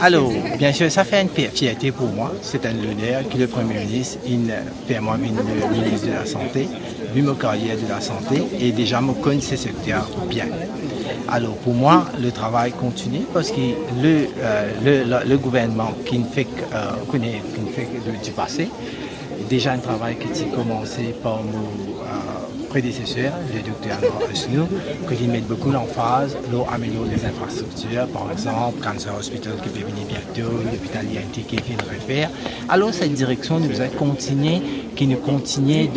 Alors, bien sûr, ça fait une fierté pour moi. C'est un honneur que le Premier ministre il fait moi le ministre de la Santé, vu ma carrière de la santé et déjà me connaît ce secteur bien. Alors, pour moi, le travail continue parce que le gouvernement qui ne fait que, du passé, déjà un travail qui a commencé par mon prédécesseur, le docteur Snow, qui met beaucoup l'emphase, améliorer les infrastructures, par exemple, Cancer Hospital qui peut venir bientôt, l'hôpital INT qui vient de refaire. Alors, cette direction nous a continué, qui nous continue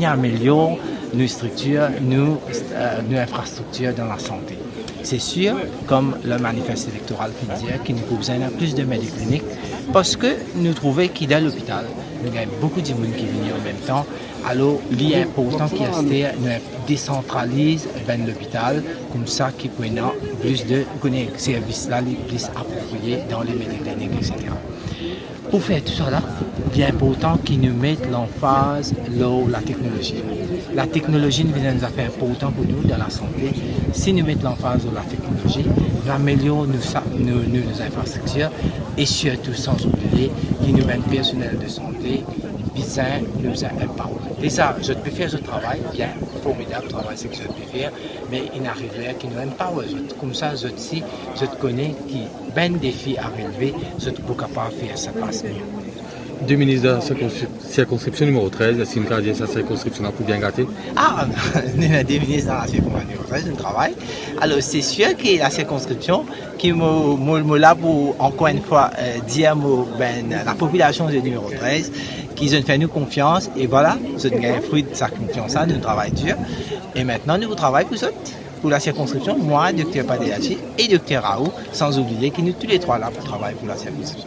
à améliorer nos structures, nos infrastructures dans la santé. C'est sûr, comme le manifeste électoral qui dit, qu'il nous besoin de plus de médecins cliniques parce que nous trouvons qu'il à l'hôpital, nous avons beaucoup de monde qui viennent en même temps. Alors, il est important qu'il décentralise l'hôpital, comme ça qu'il puisse avoir plus de services là, plus appropriés dans les médecins cliniques, etc. Pour faire tout ça, il est important qu'ils nous mettent l'emphase sur la technologie. La technologie nous fait important pour nous dans la santé. Si nous mettons l'emphase sur la technologie, nous améliorons nos infrastructures et surtout sans oublier qu'ils nous mettent personnel de santé, bizarre, nous empower. Et ça, je peux faire ce travail, bien, formidable travail, c'est que je peux faire, mais il n'arriverait qu'il nous empower. Comme ça, je connais qui ben défi à relever, je suis capable de faire ça passe mieux. Deux ministres de la circonscription numéro 13, est-ce qu'une carrière sa circonscription pour bien gâter? Ah, nous avons deux ministres dans la circonscription numéro 13, nous travaillons. Alors, c'est sûr que la circonscription, qui me là pour encore une fois dire la population du numéro 13, qu'ils ont fait nous confiance, et voilà, nous avons gagné le fruit de sa confiance, nous travaillons dur. Et maintenant, nous travaillons pour la circonscription, moi, Dr Padeachi et Dr Raoult, sans oublier que nous tous les trois là pour travailler pour la circonscription.